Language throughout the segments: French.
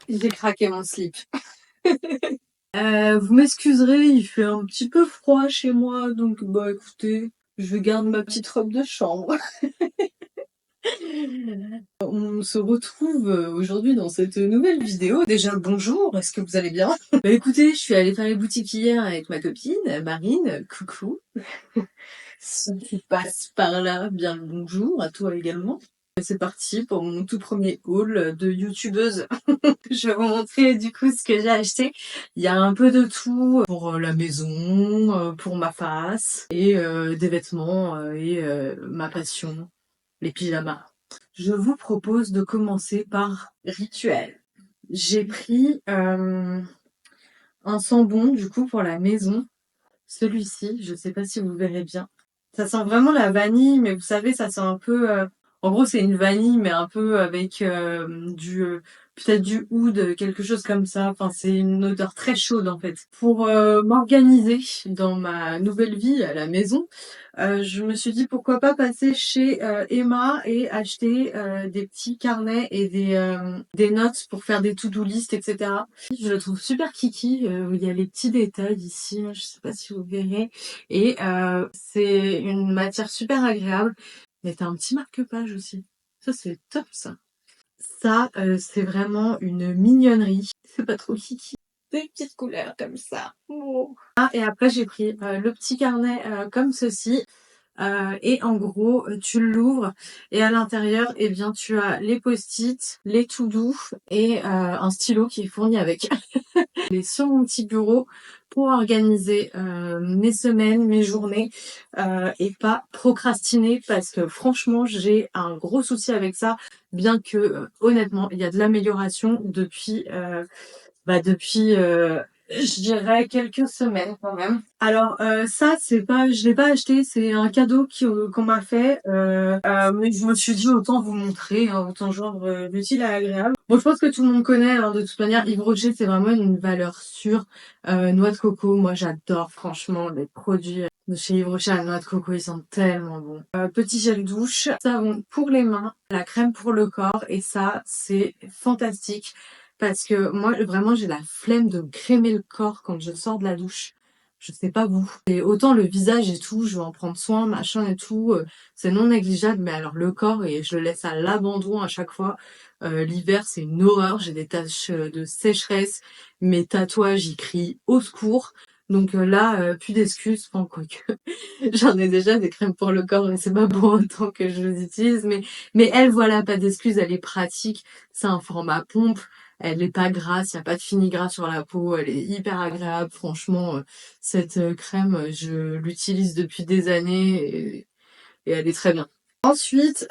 J'ai craqué mon slip. Vous m'excuserez, il fait un petit peu froid chez moi, donc bah écoutez, je garde ma petite robe de chambre. On se retrouve aujourd'hui dans cette nouvelle vidéo. Déjà bonjour, est-ce que vous allez bien? Bah écoutez, je suis allée faire les boutiques hier avec ma copine, Marine, coucou. Si tu passes par là, bien le bonjour à toi également. C'est parti pour mon tout premier haul de youtubeuse. Je vais vous montrer du coup ce que j'ai acheté. Il y a un peu de tout pour la maison, pour ma face, et des vêtements et ma passion, les pyjamas. Je vous propose de commencer par rituel. J'ai pris un sambon du coup pour la maison. Celui-ci, je sais pas si vous verrez bien. Ça sent vraiment la vanille, mais vous savez, ça sent un peu... En gros, c'est une vanille, mais un peu avec du... peut-être du oud, quelque chose comme ça. Enfin, c'est une odeur très chaude, en fait. Pour m'organiser dans ma nouvelle vie à la maison, je me suis dit pourquoi pas passer chez Emma et acheter des petits carnets et des notes pour faire des to-do list, etc. Je le trouve super kiki, il y a les petits détails ici, je sais pas si vous verrez, et c'est une matière super agréable. Mais t'as un petit marque-page aussi. Ça c'est top ça. Ça c'est vraiment une mignonnerie. C'est pas trop kiki. Des petites couleurs comme ça. Oh. Ah, et après j'ai pris le petit carnet comme ceci. Et en gros, tu l'ouvres et à l'intérieur, eh bien, tu as les post-it, les to-do et un stylo qui est fourni avec. Et sur mon petit bureau pour organiser mes semaines, mes journées et pas procrastiner parce que franchement, j'ai un gros souci avec ça, bien que honnêtement, il y a de l'amélioration depuis je dirais quelques semaines quand même. Alors ça c'est pas, je l'ai pas acheté, c'est un cadeau qu'on m'a fait, mais je me suis dit autant vous montrer, hein, autant joindre l'utile à l'agréable. Bon, je pense que tout le monde connaît, hein, de toute manière, Yves Rocher c'est vraiment une valeur sûre. Noix de coco, moi j'adore franchement les produits de chez Yves Rocher à noix de coco, ils sont tellement bons. Petit gel douche, savon pour les mains, la crème pour le corps et ça c'est fantastique. Parce que moi, vraiment, j'ai la flemme de me crémer le corps quand je sors de la douche. Je sais pas vous. Et autant le visage et tout, je vais en prendre soin, machin et tout, c'est non négligeable, mais alors le corps, et je le laisse à l'abandon à chaque fois. L'hiver, c'est une horreur, j'ai des taches de sécheresse, mes tatouages, ils crient au secours. Donc là, plus d'excuses, enfin quoique. J'en ai déjà des crèmes pour le corps et c'est pas pour autant que je les utilise, mais elle, voilà, pas d'excuses, elle est pratique, c'est un format pompe. Elle est pas grasse, il n'y a pas de fini gras sur la peau, elle est hyper agréable. Franchement, cette crème, je l'utilise depuis des années et elle est très bien. Ensuite,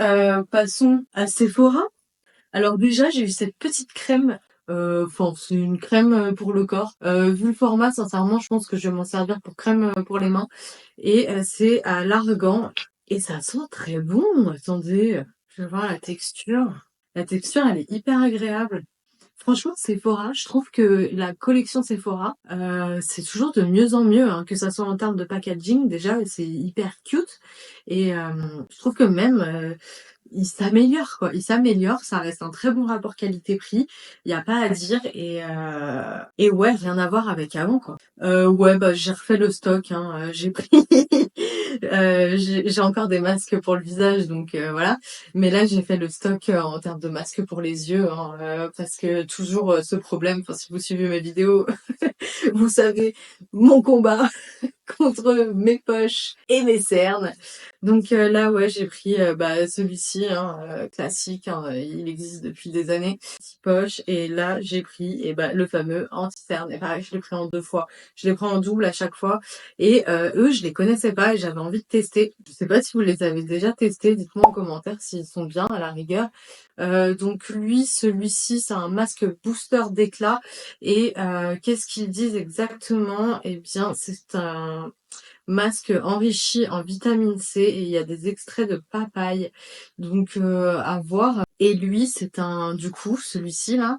passons à Sephora. Alors déjà, j'ai eu cette petite crème. Enfin, c'est une crème pour le corps. Vu le format, sincèrement, je pense que je vais m'en servir pour crème pour les mains. Et c'est à l'argan. Et ça sent très bon. Attendez, je vais voir la texture. La texture, elle est hyper agréable. Franchement, Sephora, je trouve que la collection Sephora, c'est toujours de mieux en mieux, hein, que ça soit en termes de packaging déjà, c'est hyper cute. Et je trouve que même il s'améliore quoi, il s'améliore, ça reste un très bon rapport qualité-prix, il y a pas à dire et ouais, rien à voir avec avant quoi. Ouais, bah j'ai refait le stock, hein, j'ai pris j'ai encore des masques pour le visage donc voilà, mais là j'ai fait le stock en termes de masques pour les yeux, hein, parce que toujours ce problème, enfin si vous suivez mes vidéos, vous savez mon combat contre mes poches et mes cernes. Donc là, ouais, j'ai pris celui-ci, hein, classique, hein, il existe depuis des années. Petite poche. Et là, j'ai pris le fameux anti-cerne. Et pareil, je l'ai pris en 2 fois. Je les prends en double à chaque fois. Et eux, je les connaissais pas et j'avais envie de tester. Je sais pas si vous les avez déjà testés. Dites-moi en commentaire s'ils sont bien à la rigueur. Donc lui, celui-ci, c'est un masque booster d'éclat. Et qu'est-ce qu'ils disent exactement? Eh bien, c'est un masque enrichi en vitamine C et il y a des extraits de papaye. Donc à voir. Et lui, c'est un, du coup, celui-ci là,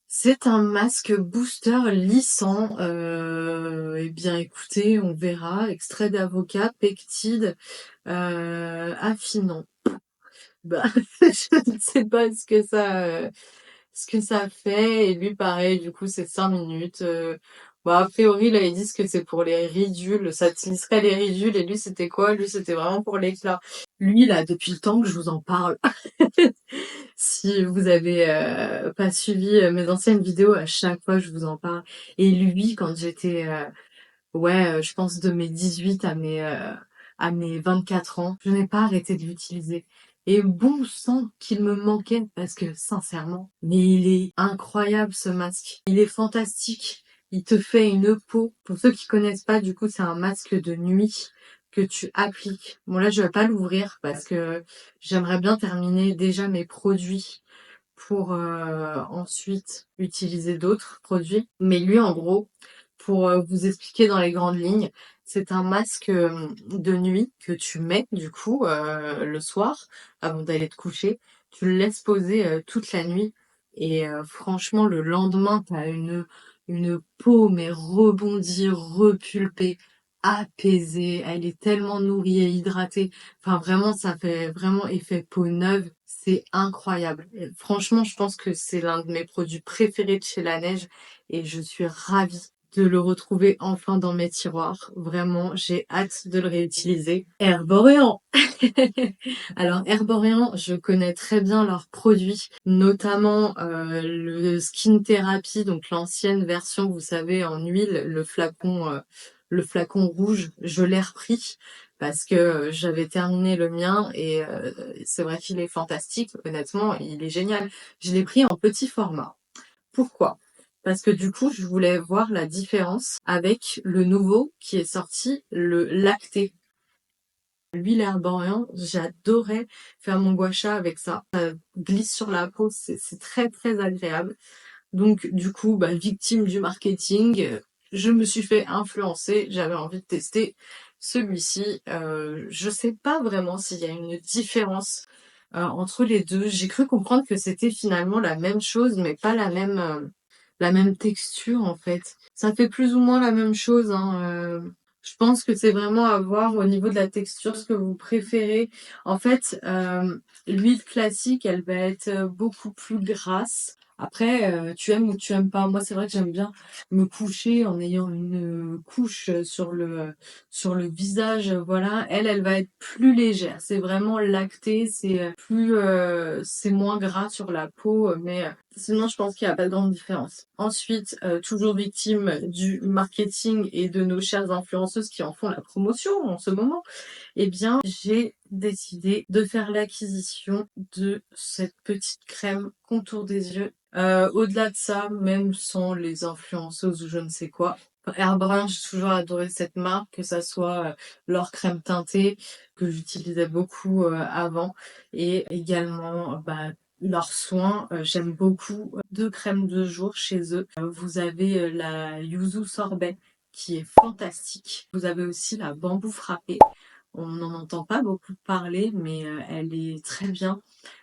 c'est un masque booster lissant. Eh bien écoutez, on verra. Extrait d'avocat, pectide, affinant. Bah, je ne sais pas ce que ça fait et lui pareil, du coup c'est 5 minutes. Bon a priori là ils disent que c'est pour les ridules, ça utiliserait les ridules et lui c'était quoi? Lui c'était vraiment pour l'éclat. Lui là depuis le temps que je vous en parle, si vous avez pas suivi mes anciennes vidéos, à chaque fois je vous en parle. Et lui quand j'étais ouais, je pense de mes 18 à mes 24 ans, je n'ai pas arrêté de l'utiliser. Et bon sang qu'il me manquait parce que sincèrement, mais il est incroyable ce masque. Il est fantastique. Il te fait une peau. Pour ceux qui connaissent pas, du coup, c'est un masque de nuit que tu appliques. Bon là, je vais pas l'ouvrir parce que j'aimerais bien terminer déjà mes produits pour ensuite utiliser d'autres produits. Mais lui, en gros, pour vous expliquer dans les grandes lignes, c'est un masque de nuit que tu mets du coup le soir avant d'aller te coucher. Tu le laisses poser toute la nuit et franchement le lendemain t'as une peau mais rebondie, repulpée, apaisée. Elle est tellement nourrie et hydratée. Enfin vraiment ça fait vraiment effet peau neuve. C'est incroyable. Et franchement je pense que c'est l'un de mes produits préférés de chez La Neige et je suis ravie de le retrouver enfin dans mes tiroirs. Vraiment, j'ai hâte de le réutiliser. Herborian. Alors Herborian, je connais très bien leurs produits, notamment le Skin Therapy, donc l'ancienne version, vous savez, en huile, le flacon rouge, je l'ai repris parce que j'avais terminé le mien et c'est vrai qu'il est fantastique, honnêtement, il est génial. Je l'ai pris en petit format. Pourquoi? Parce que du coup, je voulais voir la différence avec le nouveau qui est sorti, le lacté. L'huile Herborian, j'adorais faire mon gua sha avec ça. Ça glisse sur la peau, c'est très très agréable. Donc du coup, bah, victime du marketing, je me suis fait influencer, j'avais envie de tester celui-ci. Je sais pas vraiment s'il y a une différence entre les deux. J'ai cru comprendre que c'était finalement la même chose, mais pas la même texture en fait. Ça fait plus ou moins la même chose, hein. Je pense que c'est vraiment à voir au niveau de la texture ce que vous préférez. En fait, l'huile classique, elle va être beaucoup plus grasse. Après, tu aimes ou tu aimes pas. Moi, c'est vrai que j'aime bien me coucher en ayant une couche sur le visage. Voilà, elle va être plus légère. C'est vraiment lacté, c'est moins gras sur la peau, mais sinon, je pense qu'il n'y a pas de grande différence. Ensuite, toujours victime du marketing et de nos chères influenceuses qui en font la promotion en ce moment, eh bien, j'ai décidé de faire l'acquisition de cette petite crème contour des yeux. Au-delà de ça, même sans les influenceuses ou je ne sais quoi, Herbrin, j'ai toujours adoré cette marque, que ça soit leur crème teintée que j'utilisais beaucoup avant et également leurs soins. J'aime beaucoup deux crèmes de jour chez eux. Vous avez la Yuzu Sorbet qui est fantastique. Vous avez aussi la bambou frappée. On n'en entend pas beaucoup parler, mais elle est très bien.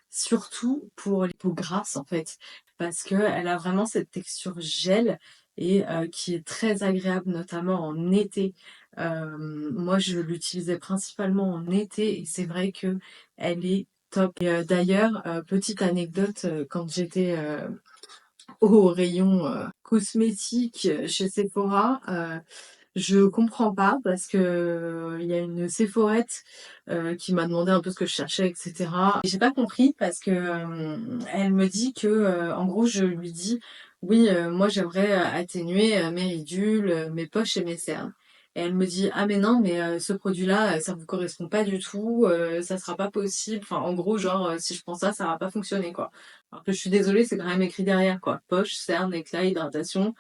Surtout pour les peaux grasses en fait, parce que elle a vraiment cette texture gel et qui est très agréable, notamment en été. Moi, je l'utilisais principalement en été et c'est vrai que elle est top. Et d'ailleurs, petite anecdote, quand j'étais au rayon cosmétique chez Sephora, je comprends pas parce que il y a une Sephorette qui m'a demandé un peu ce que je cherchais, etc. Et j'ai pas compris parce que elle me dit que, en gros, je lui dis, oui, moi j'aimerais atténuer mes ridules, mes poches et mes cernes. Et elle me dit, ah mais non, mais ce produit-là, ça vous correspond pas du tout, ça sera pas possible. Enfin, en gros, genre, si je prends ça, ça va pas fonctionner, quoi. Alors que je suis désolée, c'est quand même écrit derrière, quoi. Poche, cernes, éclat, hydratation.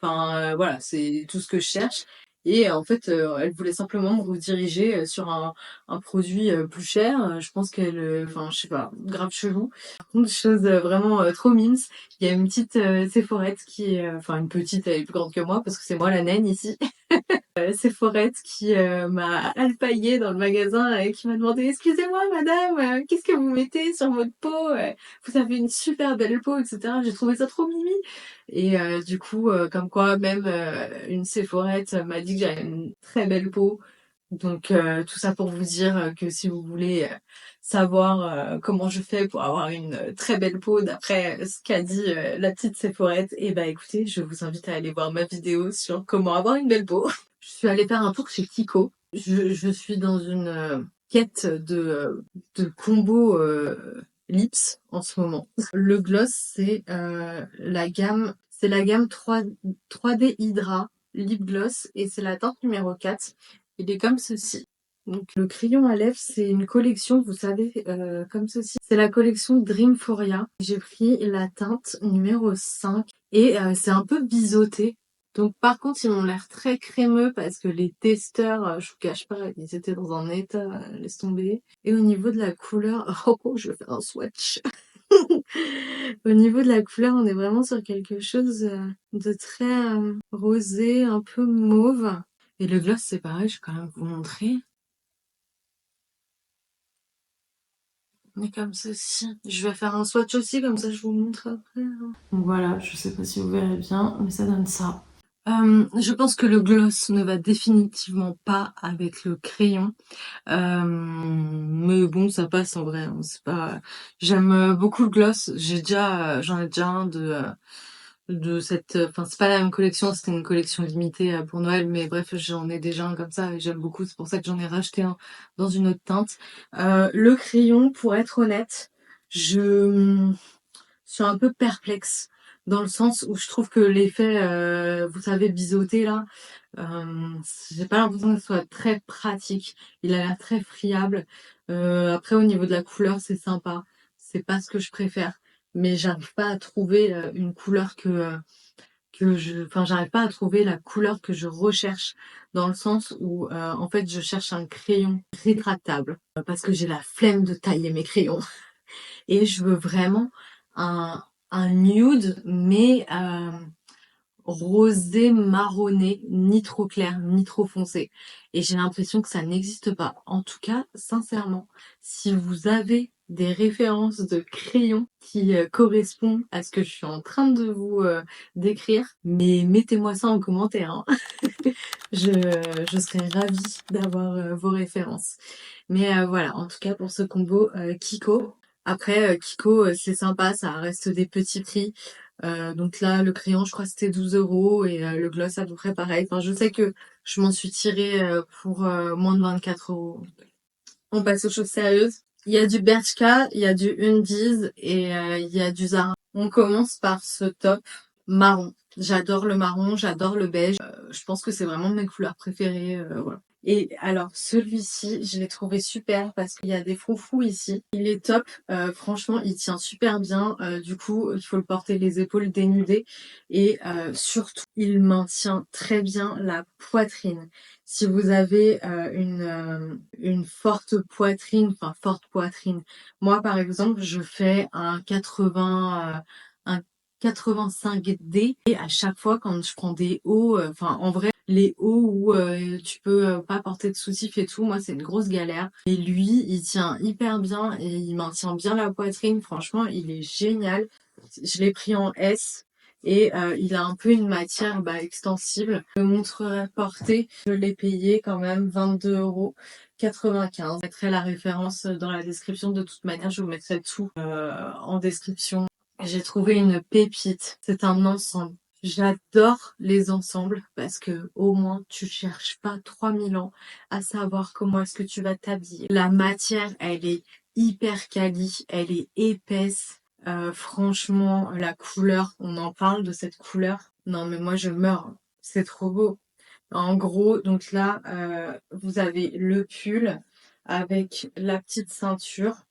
Enfin, voilà, c'est tout ce que je cherche. Et en fait, elle voulait simplement me rediriger sur un produit plus cher. Je pense qu'elle, enfin, je sais pas, grave chelou. Par contre, chose vraiment trop mimes, il y a une petite Séphorette qui est, enfin une petite, elle est plus grande que moi parce que c'est moi la naine ici. Séphorette qui m'a alpaguée dans le magasin et qui m'a demandé excusez-moi madame, qu'est-ce que vous mettez sur votre peau? Vous avez une super belle peau, etc. J'ai trouvé ça trop mimi. Et du coup, comme quoi même une Séphorette m'a dit que j'avais une très belle peau. Donc tout ça pour vous dire que si vous voulez savoir comment je fais pour avoir une très belle peau d'après ce qu'a dit la petite Séphorette, et bah écoutez, je vous invite à aller voir ma vidéo sur comment avoir une belle peau. Je suis allée faire un tour chez Kiko. Je suis dans une quête de combo lips en ce moment. Le gloss, c'est la gamme 3D Hydra Lip Gloss et c'est la teinte numéro 4. Il est comme ceci. Donc le crayon à lèvres, c'est une collection, vous savez, comme ceci. C'est la collection Dreamforia. J'ai pris la teinte numéro 5 et c'est un peu biseauté. Donc par contre, ils m'ont l'air très crémeux parce que les testeurs, je vous cache pas, ils étaient dans un état, laisse tomber. Et au niveau de la couleur, oh, je vais faire un swatch. Au niveau de la couleur, on est vraiment sur quelque chose de très rosé, un peu mauve. Et le gloss, c'est pareil, je vais quand même vous montrer. On est comme ceci. Je vais faire un swatch aussi, comme ça je vous montre après. Donc voilà, je sais pas si vous verrez bien, mais ça donne ça. Je pense que le gloss ne va définitivement pas avec le crayon. Mais bon, ça passe en vrai, hein, c'est pas... J'aime beaucoup le gloss. J'en ai déjà un de cette... Enfin, c'est pas la même collection, c'était une collection limitée pour Noël, mais bref, j'en ai déjà un comme ça et j'aime beaucoup. C'est pour ça que j'en ai racheté un dans une autre teinte. Le crayon, pour être honnête, je suis un peu perplexe dans le sens où je trouve que l'effet, vous savez, biseauté là, j'ai pas l'impression que ce soit très pratique. Il a l'air très friable. Après, au niveau de la couleur, c'est sympa. C'est pas ce que je préfère, mais j'arrive pas à trouver une couleur enfin, j'arrive pas à trouver la couleur que je recherche dans le sens où, en fait, je cherche un crayon rétractable parce que j'ai la flemme de tailler mes crayons. Et je veux vraiment un nude, mais rosé marronné, ni trop clair, ni trop foncé. Et j'ai l'impression que ça n'existe pas. En tout cas, sincèrement, si vous avez des références de crayons qui correspondent à ce que je suis en train de vous décrire, mais mettez-moi ça en commentaire, hein. Je serais ravie d'avoir vos références. Mais voilà, en tout cas pour ce combo Kiko. Après, Kiko, c'est sympa, ça reste des petits prix. Donc là, le crayon, je crois que c'était 12 € et le gloss à peu près pareil. Enfin, je sais que je m'en suis tirée pour moins de 24 €. On passe aux choses sérieuses. Il y a du Bershka, il y a du Undies et il y a du Zara. On commence par ce top marron. J'adore le marron, j'adore le beige. Je pense que c'est vraiment mes couleurs préférées. Voilà. Et alors celui-ci, je l'ai trouvé super parce qu'il y a des froufrous ici. Il est top, franchement, il tient super bien. Du coup, il faut le porter les épaules dénudées et surtout, il maintient très bien la poitrine. Si vous avez une forte poitrine, enfin forte poitrine. Moi, par exemple, je fais un 85D et à chaque fois quand je prends des hauts, enfin en vrai, les hauts où tu peux pas porter de soutif et tout, moi c'est une grosse galère. Et lui, il tient hyper bien et il maintient bien la poitrine. Franchement, il est génial. Je l'ai pris en S. Et il a un peu une matière extensible. Je le montrerai porté. Je l'ai payé quand même 22,95 €. Je mettrai la référence dans la description. De toute manière, je vous mettrai tout en description. J'ai trouvé une pépite. C'est un ensemble. J'adore les ensembles parce que au moins tu cherches pas 3000 ans à savoir comment est-ce que tu vas t'habiller. La matière, elle est hyper quali, elle est épaisse. Franchement, la couleur, on en parle de cette couleur. Non, mais moi je meurs. C'est trop beau. En gros, donc là, vous avez le pull avec la petite ceinture.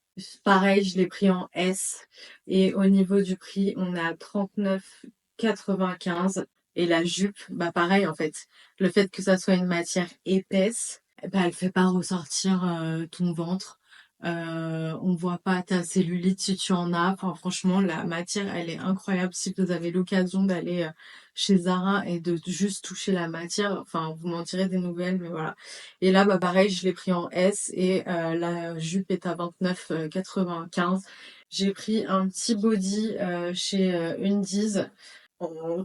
Pareil, je l'ai pris en S. Et au niveau du prix, on est à 39,95 €. Et la jupe, pareil en fait. Le fait que ça soit une matière épaisse, elle fait pas ressortir ton ventre. On voit pas ta cellulite si tu en as. Enfin, franchement, la matière, elle est incroyable. Si vous avez l'occasion d'aller chez Zara et de juste toucher la matière, enfin, vous m'en direz des nouvelles, mais voilà. Et là, pareil, je l'ai pris en S et la jupe est à 29,95 €. J'ai pris un petit body chez Undies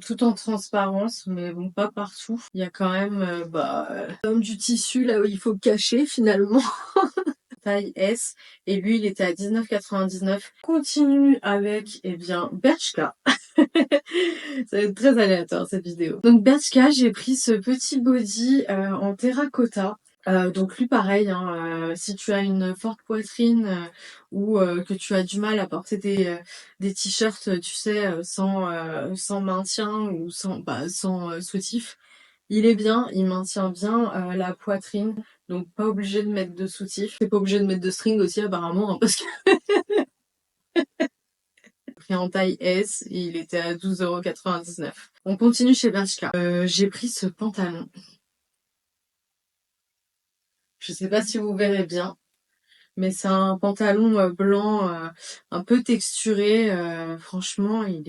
tout en transparence, mais bon, pas partout. Il y a quand même comme du tissu là où il faut cacher finalement. Taille S, et lui il était à 19,99. Continue avec Bershka. Ça va être très aléatoire cette vidéo. Donc Bershka, j'ai pris ce petit body en terracotta. Donc lui pareil, hein, si tu as une forte poitrine ou que tu as du mal à porter des t-shirts, tu sais, sans maintien ou sans soutif, il est bien, il maintient bien la poitrine, donc pas obligé de mettre de soutif. T'es pas obligé de mettre de string aussi apparemment, hein, parce que pris en taille S et il était à 12,99 €. On continue chez Bershka. J'ai pris ce pantalon. Je sais pas si vous verrez bien, mais c'est un pantalon blanc un peu texturé. Franchement, il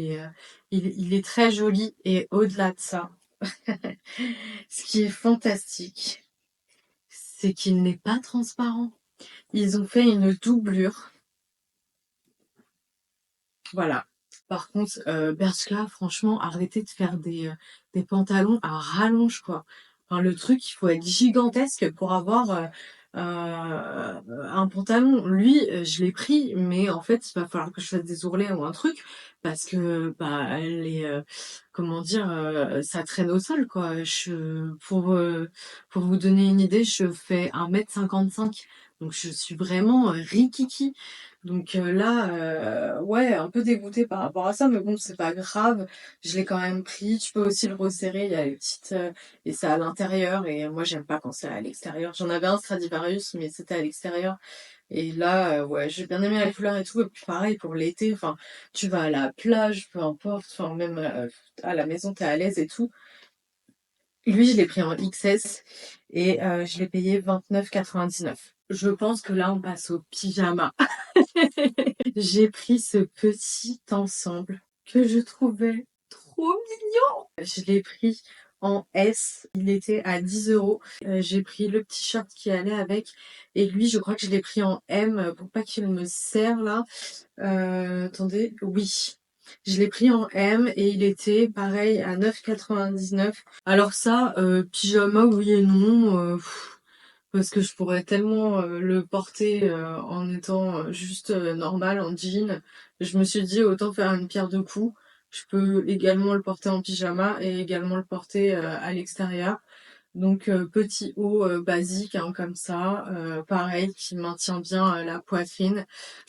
est très joli. Et au-delà de ça, ce qui est fantastique, c'est qu'il n'est pas transparent. Ils ont fait une doublure. Voilà. Par contre, Bershka, franchement, arrêtez de faire des pantalons à rallonge, quoi. Enfin, le truc, il faut être gigantesque pour avoir un pantalon. Lui, je l'ai pris, mais en fait, il va falloir que je fasse des ourlets ou un truc, parce que, comment dire, ça traîne au sol, quoi. Pour vous donner une idée, je fais 1,55 m, donc je suis vraiment rikiki. Donc là, ouais, un peu dégoûtée par rapport à ça, mais bon, c'est pas grave. Je l'ai quand même pris. Tu peux aussi le resserrer. Il y a les petites et c'est à l'intérieur. Et moi, j'aime pas quand c'est à l'extérieur. J'en avais un Stradivarius, mais c'était à l'extérieur. Et là, ouais, j'ai bien aimé la couleur et tout. Et puis pareil pour l'été. Enfin, tu vas à la plage, peu importe. Enfin, même à la maison, t'es à l'aise et tout. Lui, je l'ai pris en XS et je l'ai payé 29,99 €. Je pense que là, on passe au pyjama. J'ai pris ce petit ensemble que je trouvais trop mignon. Je l'ai pris en S, il était à 10 €. J'ai pris le petit short qui allait avec et lui, je crois que je l'ai pris en M pour pas qu'il me serre là. Attendez, oui. Je l'ai pris en M et il était pareil à 9,99 €. Alors ça, pyjama oui et non. Parce que je pourrais tellement le porter en étant juste normal, en jean. Je me suis dit autant faire une pierre deux coups. Je peux également le porter en pyjama et également le porter à l'extérieur. Donc petit haut basique hein, comme ça, pareil qui maintient bien la poitrine.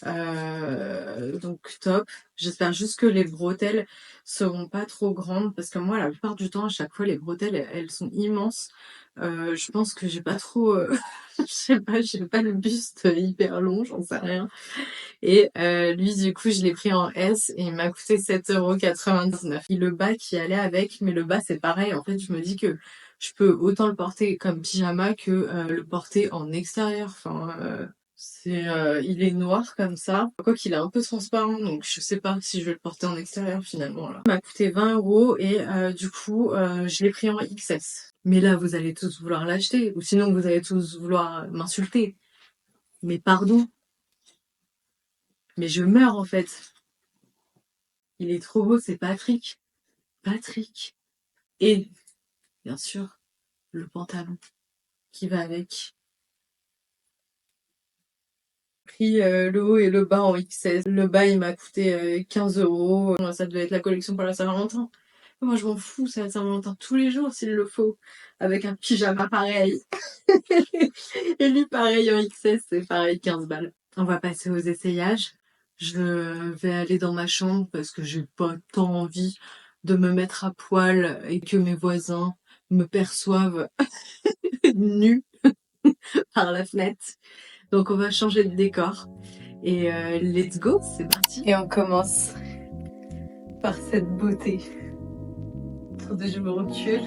Donc top. J'espère juste que les bretelles seront pas trop grandes parce que moi la plupart du temps à chaque fois les bretelles elles sont immenses. Je pense que j'ai pas trop je sais pas, j'ai pas le buste hyper long, j'en sais rien. Et lui du coup je l'ai pris en S et il m'a coûté 7,99 €. Et le bas qui allait avec, mais le bas c'est pareil, en fait je me dis que je peux autant le porter comme pyjama que le porter en extérieur. Enfin, il est noir comme ça. Quoi qu'il est un peu transparent, donc je sais pas si je vais le porter en extérieur finalement là. Il m'a coûté 20 € et du coup je l'ai pris en XS. Mais là vous allez tous vouloir l'acheter, ou sinon vous allez tous vouloir m'insulter. Mais pardon, mais je meurs en fait. Il est trop beau, c'est Patrick. Patrick. Et bien sûr, le pantalon qui va avec. Pris le haut et le bas en XS. Le bas il m'a coûté 15 €. Ça devait être la collection pour la Saint-Valentin. Moi je m'en fous, c'est la Saint-Valentin tous les jours s'il le faut. Avec un pyjama pareil. Et lui pareil en XS, c'est pareil 15 balles. On va passer aux essayages. Je vais aller dans ma chambre parce que j'ai pas tant envie de me mettre à poil et que mes voisins me perçoivent nue par la fenêtre. Donc on va changer de décor. Et let's go, c'est parti. Et on commence par cette beauté. Attendez, je me recule.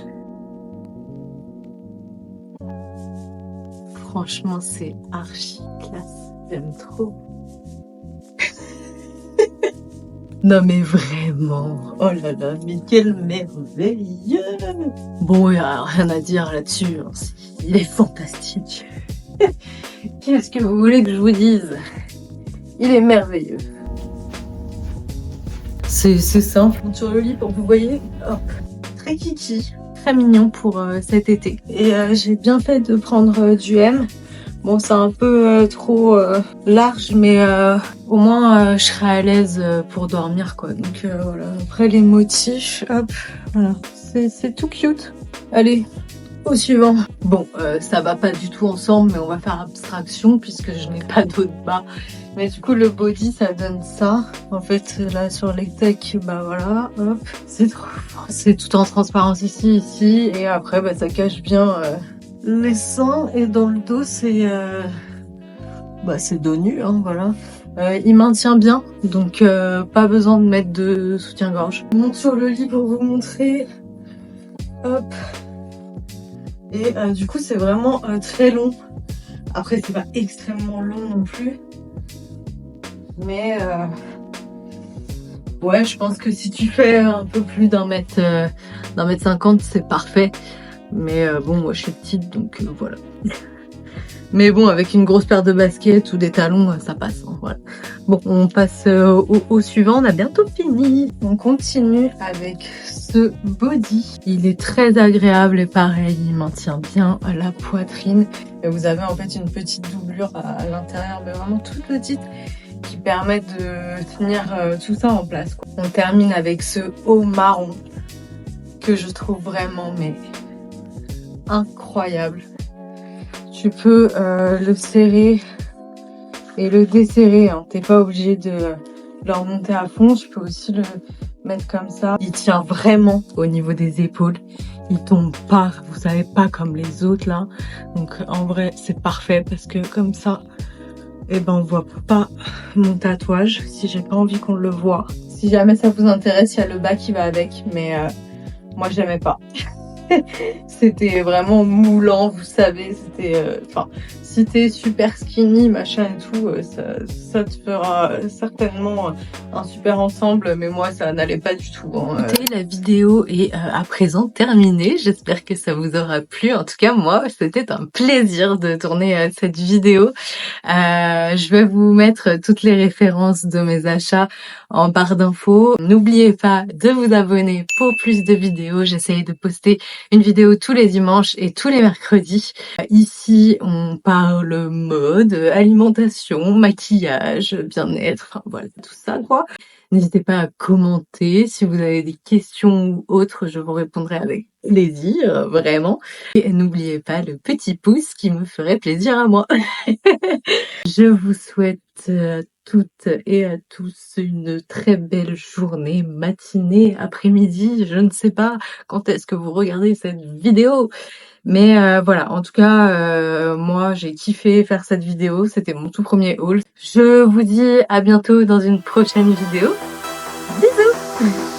Franchement, c'est archi classe. J'aime trop. Non mais vraiment. Oh là là, mais quelle merveille. Bon, il n'y a rien à dire là-dessus. Il est fantastique. Qu'est-ce que vous voulez que je vous dise? Il est merveilleux. C'est simple. Sur le lit, pour vous voyez, hop, très kiki, très mignon pour cet été. Et j'ai bien fait de prendre du M. Bon, c'est un peu trop large, mais au moins je serai à l'aise pour dormir, quoi. Donc voilà. Après les motifs, hop, voilà. C'est tout cute. Allez, au suivant. Bon, ça va pas du tout ensemble, mais on va faire abstraction puisque je n'ai pas d'eau de bas. Mais du coup, le body, ça donne ça. En fait, là, sur les techs, bah voilà, hop. C'est tout en transparence ici. Et après, bah, ça cache bien les seins. Et dans le dos, c'est dos nu, hein, voilà. Il maintient bien, donc pas besoin de mettre de soutien-gorge. Je monte sur le lit pour vous montrer. Hop. Et du coup, c'est vraiment très long. Après, c'est pas extrêmement long non plus. Mais ouais, je pense que si tu fais un peu plus d'un mètre 50, c'est parfait. Mais bon, moi je suis petite, donc voilà. Mais bon, avec une grosse paire de baskets ou des talons, ça passe. Hein, voilà. Bon, on passe au suivant. On a bientôt fini. On continue avec ce body. Il est très agréable et pareil, il maintient bien la poitrine. Et vous avez en fait une petite doublure à l'intérieur, mais vraiment toute petite, qui permet de tenir tout ça en place, quoi. On termine avec ce haut marron que je trouve vraiment mais incroyable. Tu peux le serrer et le desserrer, hein. T'es pas obligé de le remonter à fond. Tu peux aussi le mettre comme ça. Il tient vraiment au niveau des épaules. Il tombe pas, vous savez, pas comme les autres là. Donc en vrai, c'est parfait parce que comme ça, et ben on voit pas mon tatouage si j'ai pas envie qu'on le voit. Si jamais ça vous intéresse, il y a le bas qui va avec, mais moi j'aimais pas. C'était vraiment moulant, vous savez, c'était enfin si t'es super skinny machin et tout, ça te fera certainement un super ensemble, mais moi ça n'allait pas du tout, hein. Écoutez, la vidéo est à présent terminée, j'espère que ça vous aura plu. En tout cas moi c'était un plaisir de tourner cette vidéo. Je vais vous mettre toutes les références de mes achats en barre d'infos. N'oubliez pas de vous abonner pour plus de vidéos. J'essaye de poster une vidéo tous les dimanches et tous les mercredis. Ici, on parle mode, alimentation, maquillage, bien-être, enfin, voilà, tout ça, quoi. N'hésitez pas à commenter. Si vous avez des questions ou autres, je vous répondrai avec plaisir, vraiment. Et n'oubliez pas le petit pouce qui me ferait plaisir à moi. Je vous souhaite à toutes et à tous une très belle journée, matinée, après-midi, je ne sais pas quand est-ce que vous regardez cette vidéo. Mais voilà, en tout cas, moi j'ai kiffé faire cette vidéo, c'était mon tout premier haul. Je vous dis à bientôt dans une prochaine vidéo. Bisous!